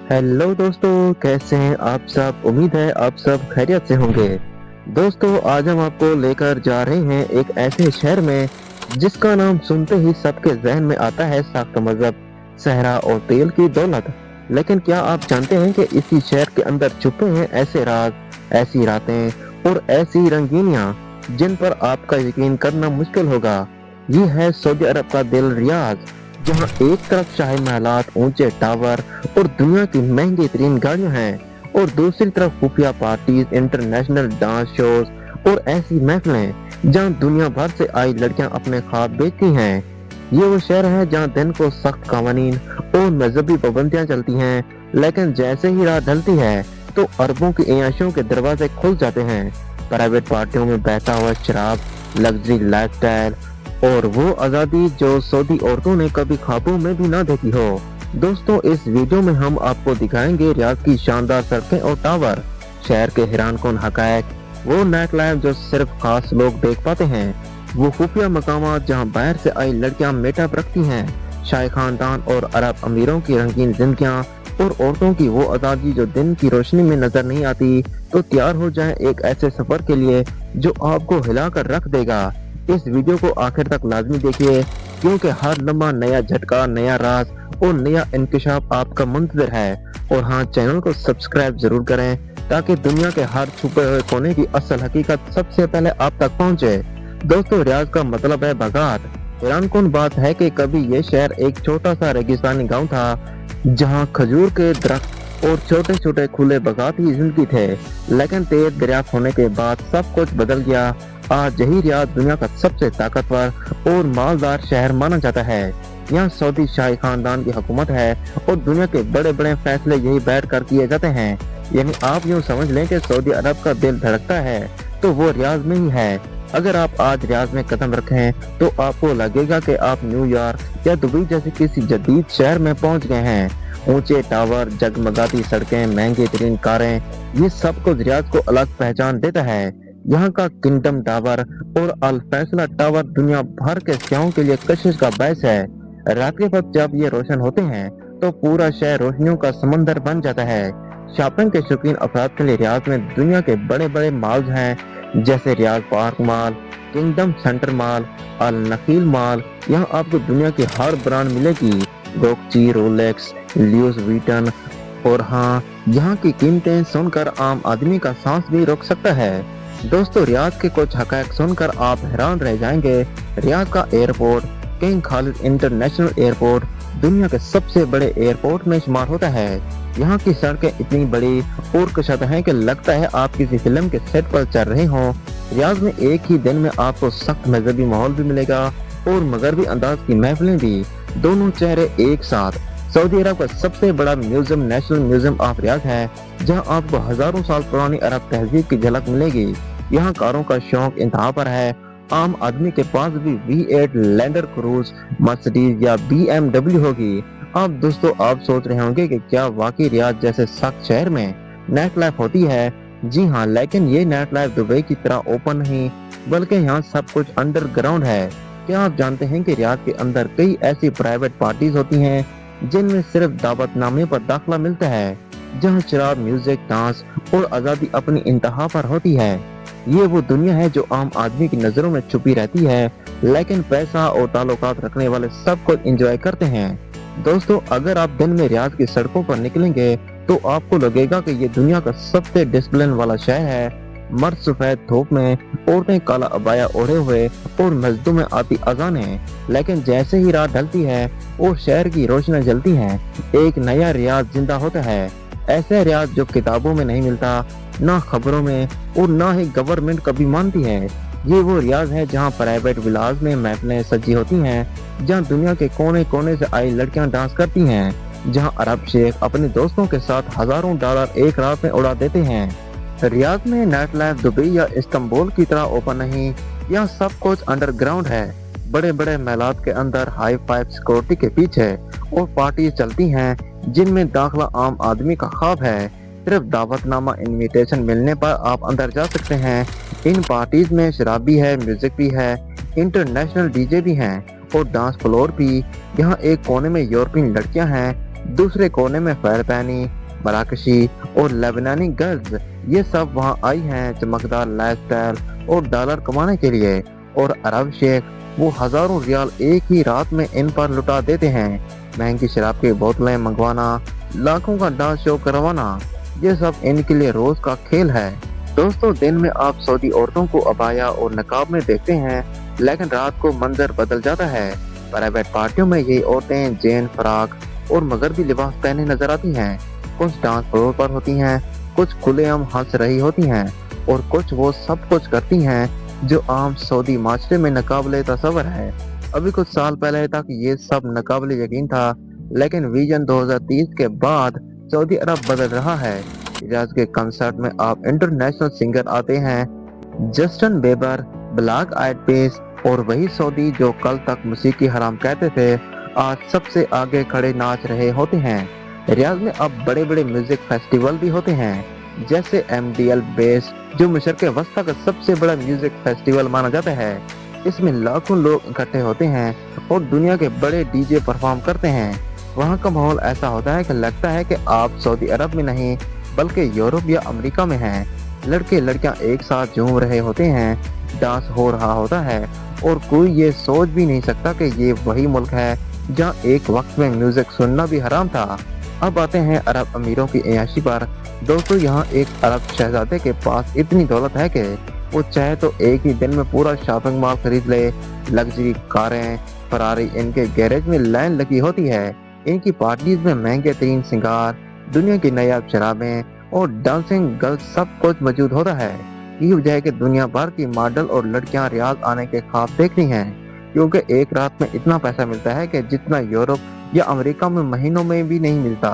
Hello दोस्तों, कैसे हैं आप सब। उम्मीद है आप सब खैरियत से होंगे। दोस्तों, आज हम आपको लेकर जा रहे हैं एक ऐसे शहर में जिसका नाम सुनते ही सबके जहन में आता है सख्त मजहब, सहरा और तेल की दौलत। लेकिन क्या आप जानते हैं कि इसी शहर के अंदर छुपे हैं ऐसे राज, ऐसी रातें और ऐसी रंगीनियां जिन पर आपका यकीन करना मुश्किल होगा। ये है सऊदी अरब का दिल रियाद, जहां एक तरफ शाही महलात, ऊंचे टावर और दुनिया की महंगी तरीन गाड़ियां हैं, और दूसरी तरफ खुफिया पार्टीज, इंटरनेशनल डांस शोज और ऐसी महफिलें जहां दुनिया भर से आई लड़कियां अपने ख्वाब बेचती हैं। ये वो शहर है जहां दिन को सख्त कवानीन और मजहबी पाबंदियां चलती हैं, लेकिन जैसे ही रात ढलती है तो अरबों की अयाशियों के दरवाजे खुल जाते हैं। प्राइवेट पार्टियों में बहता हुआ शराब, लग्जरी लाइफस्टाइल और वो आजादी जो सऊदी औरतों ने कभी ख्वाबों में भी ना देखी हो। दोस्तों, इस वीडियो में हम आपको दिखाएंगे रियाद की शानदार सड़कें और टावर, शहर के हैरानकुन हकायक, वो नाइट लाइफ जो सिर्फ खास लोग देख पाते हैं, वो खुफिया मकामात जहां बाहर से आई लड़कियां मेटअप रखती हैं, शाही खानदान और अरब अमीरों की रंगीन जिंदगियां और औरतों की वो आजादी जो दिन की रोशनी में नजर नहीं आती। तो तैयार हो जाएं एक ऐसे सफर के लिए जो आपको हिला कर रख देगा। इस वीडियो को आखिर तक लाजमी देखिए, क्योंकि हर लम्हा नया झटका, नया राज और नया इंकशाफ आपका मुंतजर है। और हाँ, चैनल को सब्सक्राइब जरूर करें ताकि दुनिया के हर छुपे हुए कोने की असल हकीकत सबसे पहले आप तक पहुंचे। दोस्तों, रियाज का मतलब है बगात। हैरानकुन बात है कि कभी ये शहर एक छोटा सा रेगिस्तानी गांव था जहां खजूर के दरख्त और छोटे छोटे खुले बगात ही जिंदगी थे, लेकिन तेज दरियाफ्त होने के बाद सब कुछ बदल गया। आज यही रियाद दुनिया का सबसे ताकतवर और मालदार शहर माना जाता है। यहाँ सऊदी शाही खानदान की हुकूमत है और दुनिया के बड़े बड़े फैसले यही बैठ कर किए जाते हैं। यानी आप यूँ समझ लें कि सऊदी अरब का दिल धड़कता है तो वो रियाद में ही है। अगर आप आज रियाद में कदम रखें तो आपको लगेगा कि आप न्यूयॉर्क या दुबई जैसे किसी जदीद शहर में पहुंच गए हैं। ऊंचे टावर, जगमगाती सड़कें, महंगी तरीन कारें, ये सब कुछ रियाद को अलग पहचान देता है। यहाँ का किंगडम टावर और अल फैसला टावर दुनिया भर के सयाहों के लिए कशिश का बायस है। रात के वक्त जब ये रोशन होते हैं तो पूरा शहर रोशनियों का समंदर बन जाता है। शॉपिंग के शौकीन अफराद के लिए रियाद में दुनिया के बड़े बड़े मॉल्स हैं, जैसे Riyadh Park Mall, Kingdom Centre Mall, Al Nakheel Mall. यहाँ आपको दुनिया की हर ब्रांड मिलेगी, गोकची, रोलेक्स, ल्यूइस वीटन। और हाँ, यहाँ की कीमतें सुनकर आम आदमी का सांस भी रोक सकता है। दोस्तों, रियाद के कुछ हकायक सुनकर आप हैरान रह जाएंगे। रियाद का airport king Khalid international airport दुनिया के सबसे बड़े एयरपोर्ट में शुमार होता है। यहाँ की सड़कें इतनी बड़ी और कुशद हैं कि लगता है आप किसी फिल्म के सेट पर चल रहे हों। रियाद में एक ही दिन में आपको सख्त मजहबी माहौल भी मिलेगा और मगरबी अंदाज की महफिलें भी, दोनों चेहरे एक साथ। सऊदी अरब का सबसे बड़ा museum national museum of Riyadh है, जहाँ आपको हजारों साल पुरानी अरब तहजीब की झलक मिलेगी। यहाँ कारों का शौक इंतहा पर है। आम आदमी के पास भी V8 लैंडर क्रूज, मर्सिडीज या BMW होगी। अब दोस्तों, आप सोच रहे होंगे कि क्या वाकई रियाद जैसे सख्त शहर में नाइट लाइफ होती है। जी हाँ, लेकिन ये नाइट लाइफ दुबई की तरह ओपन नहीं, बल्कि यहाँ सब कुछ अंडरग्राउंड है। क्या आप जानते हैं कि रियाद के अंदर कई ऐसी प्राइवेट पार्टीज होती हैं जिनमें सिर्फ दावतनामे पर दाखिला मिलता है, जहाँ शराब, म्यूजिक, डांस और आजादी अपनी इंतहा पर होती है। ये वो दुनिया है जो आम आदमी की नजरों में छुपी रहती है, लेकिन पैसा और ताल्लुकात रखने वाले सब कुछ एंजॉय करते हैं। दोस्तों, अगर आप दिन में रियाद की सड़कों पर निकलेंगे तो आपको लगेगा कि ये दुनिया का सबसे डिसिप्लिन वाला शहर है। मर्द सफेद धूप में, औरतें काला अबाया ओढ़े हुए और मस्जिदों में आती अजानें। लेकिन जैसे ही रात ढलती है और शहर की रोशनी जलती हैं, एक नया रियाद जिंदा होता है। ऐसा रियाद जो किताबों में नहीं मिलता, ना खबरों में, और ना ही गवर्नमेंट कभी मानती है। ये वो रियाद है जहाँ प्राइवेट विलास में महफिलें सजी होती हैं, जहाँ दुनिया के कोने कोने से आई लड़कियां डांस करती हैं, जहाँ अरब शेख अपने दोस्तों के साथ हजारों डॉलर एक रात में उड़ा देते हैं। रियाद में नाइट लाइफ दुबई या इस्तांबुल की तरह ओपन नहीं, यहाँ सब कुछ अंडरग्राउंड है। बड़े बड़े महलात के अंदर हाई फाइव सिक्योरिटी के पीछे और पार्टी चलती हैं जिनमें दाखिला आम आदमी का ख्वाब है। सिर्फ दावतनामा इनविटेशन मिलने पर आप अंदर जा सकते हैं। इन पार्टीज में शराब भी है, म्यूजिक भी है, इंटरनेशनल डीजे भी हैं और डांस फ्लोर भी। यहाँ एक कोने में यूरोपियन लड़कियां हैं, दूसरे कोने में फैरपैनी, मराकशी और लेबनानी गर्ल्स, ये सब वहाँ आई हैं चमकदार लाइफस्टाइल और डॉलर कमाने के लिए। और अरब शेख वो हजारों रियाल एक ही रात में इन पर लुटा देते हैं। महंगी शराब की बोतलें मंगवाना, लाखों का डांस शो करवाना, ये सब इनके लिए रोज का खेल है। दोस्तों, दिन में आप सऊदी औरतों को अबाया और नकाब में देखते हैं, लेकिन रात को मंजर बदल जाता है। प्राइवेट पार्टियों में ये औरतें जैन फ्राक और मगरबी लिबास पहने नजर आती हैं। कुछ डांस फ्लोर पर होती हैं, कुछ खुलेआम हंस रही होती हैं और कुछ वो सब कुछ करती हैं जो आम सऊदी माशरे में नाकाबिले तसव्वुर है। अभी कुछ साल पहले तक ये सब नाकाबिले यकीन था, लेकिन विजन 2030 के बाद सऊदी अरब बदल रहा है। रियाज के कंसर्ट में आप इंटरनेशनल सिंगर आते हैं, जस्टिन बीबर, ब्लैक आइड पीस, और वही सऊदी जो कल तक मौसीकी हराम कहते थे, आज सबसे आगे खड़े नाच रहे होते हैं। रियाज में अब बड़े बड़े म्यूजिक फेस्टिवल भी होते हैं, जैसे MDL बेस, जो मशरक़ वस्ता का सबसे बड़ा म्यूजिक फेस्टिवल माना जाता है। इसमें लाखों लोग इकट्ठे होते हैं और दुनिया के बड़े DJ परफॉर्म करते हैं। वहाँ का माहौल ऐसा होता है कि लगता है कि आप सऊदी अरब में नहीं बल्कि यूरोप या अमेरिका में हैं। लड़के लड़कियां एक साथ झूम रहे होते हैं, डांस हो रहा होता है और कोई ये सोच भी नहीं सकता कि ये वही मुल्क है जहाँ एक वक्त में म्यूजिक सुनना भी हराम था। अब आते हैं अरब अमीरों की अय्याशी पर। दोस्तों, यहाँ एक अरब शहजादे के पास इतनी दौलत है कि वो चाहे तो एक ही दिन में पूरा शॉपिंग मॉल खरीद ले। लग्जरी कारें, फरारी इनके गैरेज में लाइन लगी होती है। इनकी पार्टीज में महंगे तरीन सिंगार, दुनिया की नायाब शराबें और डांसिंग गर्ल्स सब कुछ मौजूद होता है। यही वजह है कि दुनिया भर की मॉडल और लड़कियां रियाद आने के ख्वाब देखती हैं, क्योंकि एक रात में इतना पैसा मिलता है कि जितना यूरोप या अमेरिका में महीनों में भी नहीं मिलता।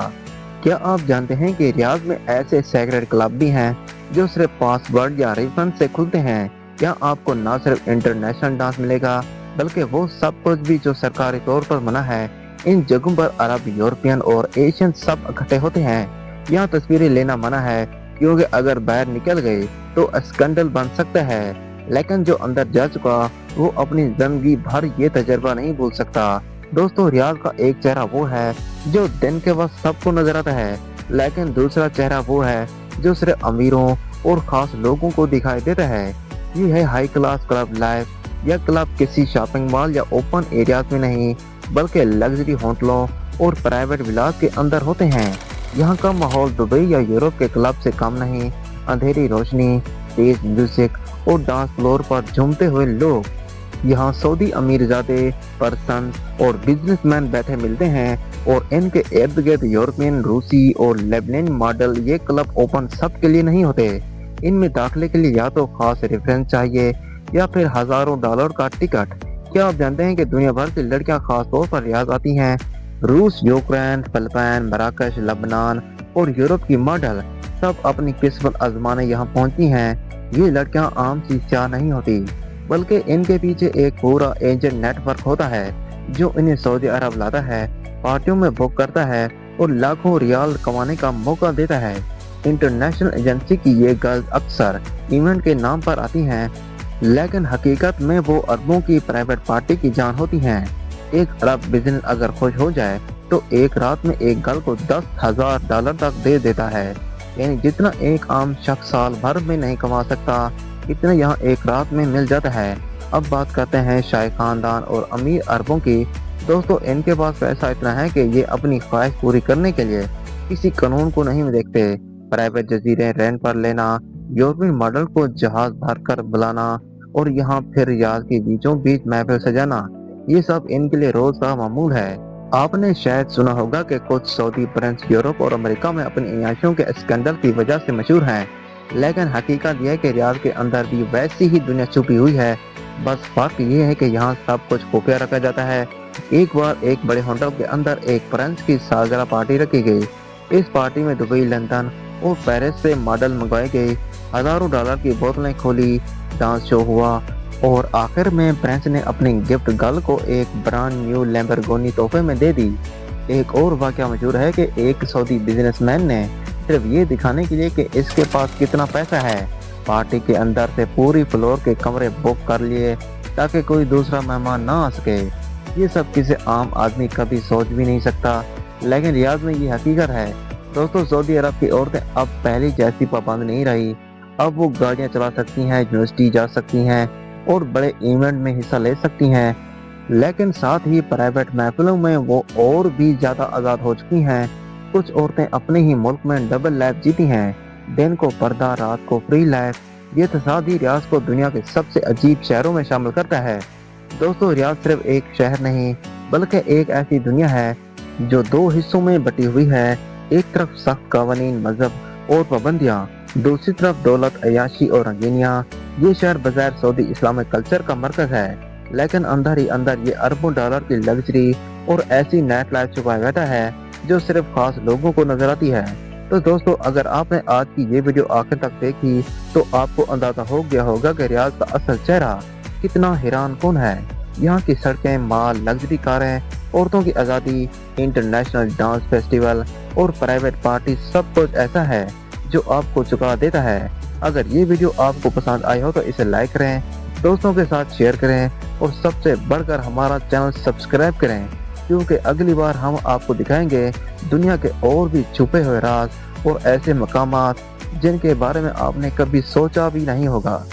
क्या आप जानते हैं कि रियाद में ऐसे सैकड़े क्लब भी हैं जो सिर्फ पासवर्ड या रिफंड से खुलते हैं। क्या आपको न सिर्फ इंटरनेशनल डांस मिलेगा, बल्कि वो सब कुछ भी जो सरकारी तौर पर मना है। इन जगहों पर अरब, यूरोपियन और एशियन सब इकट्ठे होते हैं। यहाँ तस्वीरें लेना मना है, क्योंकि अगर बाहर निकल गए तो स्कैंडल बन सकता है, लेकिन जो अंदर जा चुका वो अपनी जिंदगी भर ये तजर्बा नहीं भूल सकता। दोस्तों, रियाद का एक चेहरा वो है जो दिन के वक्त सबको नजर आता है, लेकिन दूसरा चेहरा वो है जो सिर्फ अमीरों और खास लोगों को दिखाई देता है। ये है हाई क्लास क्लब लाइफ। यह क्लब किसी शॉपिंग मॉल या ओपन एरियाज में नहीं, बल्कि लग्जरी होटलों और प्राइवेट विलास के अंदर होते हैं। यहाँ का माहौल दुबई या यूरोप के क्लब से कम नहीं। अंधेरी रोशनी, तेज म्यूजिक और डांस फ्लोर पर झूमते हुए लोग। यहाँ सऊदी अमीरजादे, पर्सन और बिजनेसमैन बैठे मिलते हैं और इनके इर्द गिर्द यूरोपियन, रूसी और लेबनानी मॉडल। ये क्लब ओपन सब के लिए नहीं होते। इनमें दाखिले के लिए या तो खास रेफरेंस चाहिए या फिर हजारों डॉलर का टिकट। क्या आप जानते हैं कि दुनिया भर की लड़कियां खास तौर पर रियाद आती हैं? रूस, यूक्रेन, फिलिपाइन, मराकश, लबनान और यूरोप की मॉडल सब अपनी किस्मत आजमाने यहाँ पहुँचती हैं। ये लड़कियां आम सी सियाह नहीं होती, बल्कि इनके पीछे एक पूरा एजेंट नेटवर्क होता है जो इन्हें सऊदी अरब लाता है, पार्टियों में बुक करता है और लाखों रियाल कमाने का मौका देता है। इंटरनेशनल एजेंसी की ये गर्ल्स अक्सर इवेंट के नाम पर आती हैं, लेकिन हकीकत में वो अरबों की प्राइवेट पार्टी की जान होती हैं। एक अरब बिजनेस अगर खुश हो जाए तो एक रात में एक गर्ल को $10,000 तक दे देता है। यानी जितना एक आम शख्स साल भर में नहीं कमा सकता, इतना यहाँ एक रात में मिल जाता है। अब बात करते हैं शाही खानदान और अमीर अरबों की। दोस्तों, इनके पास पैसा इतना है कि ये अपनी ख्वाहिश पूरी करने के लिए किसी कानून को नहीं देखते। प्राइवेट जजीरे रेंट पर लेना, यूरोपियन मॉडल को जहाज भर कर बुलाना और यहाँ फिर रियाद के बीचों बीच महफिल सजाना, ये सब इनके लिए रोज का मामूल है। आपने शायद सुना होगा कि कुछ सऊदी प्रिंस यूरोप और अमेरिका में अपनी अय्याशियों के स्कैंडल की वजह से मशहूर हैं, लेकिन हकीकत यह है कि रियाद के अंदर भी वैसी ही दुनिया छुपी हुई है। बस फर्क ये है कि यहाँ सब कुछ खुफिया रखा जाता है। एक बार एक बड़े होटल के अंदर एक प्रिंस की सालगिरह पार्टी रखी गई। इस पार्टी में दुबई, लंदन और पेरिस से मॉडल मंगवाए गए। हजारों डॉलर की बोतलें खोली, डांस शो हुआ और आखिर में प्रिंस ने अपनी गिफ्ट गर्ल को एक ब्रांड न्यू लैम्बोर्गिनी तोहफे में दे दी। एक और वाकया मशहूर है कि एक सऊदी बिजनेसमैन ने सिर्फ ये दिखाने के लिए कि इसके पास कितना पैसा है, पार्टी के अंदर से पूरी फ्लोर के कमरे बुक कर लिए ताकि कोई दूसरा मेहमान ना आ सके। ये सब किसी आम आदमी कभी सोच भी नहीं सकता, लेकिन रियाद में ये हकीकत है। दोस्तों सऊदी अरब की औरतें अब पहले जैसी पाबंद नहीं रही। अब वो गाड़ियां चला सकती हैं, यूनिवर्सिटी जा सकती हैं और बड़े इवेंट में हिस्सा ले सकती हैं। लेकिन साथ ही प्राइवेट महफिलों में वो और भी ज्यादा आज़ाद हो चुकी हैं। कुछ औरतें अपने ही मुल्क में डबल लाइफ जीती हैं, दिन को पर्दा, रात को फ्री लाइफ। ये तसाद ही रियाज को दुनिया के सबसे अजीब शहरों में शामिल करता है। दोस्तों रियाज सिर्फ एक शहर नहीं बल्कि एक ऐसी दुनिया है जो दो हिस्सों में बटी हुई है। एक तरफ सख्त कानून, मजहब और पाबंदियाँ, दूसरी तरफ दौलत, अयाशी और रंगीनियाँ। ये शहर बगैर सऊदी इस्लामिक कल्चर का मरकज है, लेकिन अंदर ही अंदर ये अरबों डॉलर की लग्जरी और ऐसी नाइट लाइफ छुपाया बैठा है जो सिर्फ खास लोगों को नजर आती है। तो दोस्तों अगर आपने आज की ये वीडियो आखिर तक देखी तो आपको अंदाजा हो गया होगा कि रियाज का असल चेहरा कितना हैरान कौन है। यहाँ की सड़कें, माल, लग्जरी कारें, औरतों की आज़ादी, इंटरनेशनल डांस फेस्टिवल और प्राइवेट पार्टी, सब कुछ ऐसा है जो आपको चुका देता है। अगर ये वीडियो आपको पसंद आई हो तो इसे लाइक करें, दोस्तों के साथ शेयर करें और सबसे बढ़कर हमारा चैनल सब्सक्राइब करें, क्योंकि अगली बार हम आपको दिखाएंगे दुनिया के और भी छुपे हुए राज और ऐसे मकामात जिनके बारे में आपने कभी सोचा भी नहीं होगा।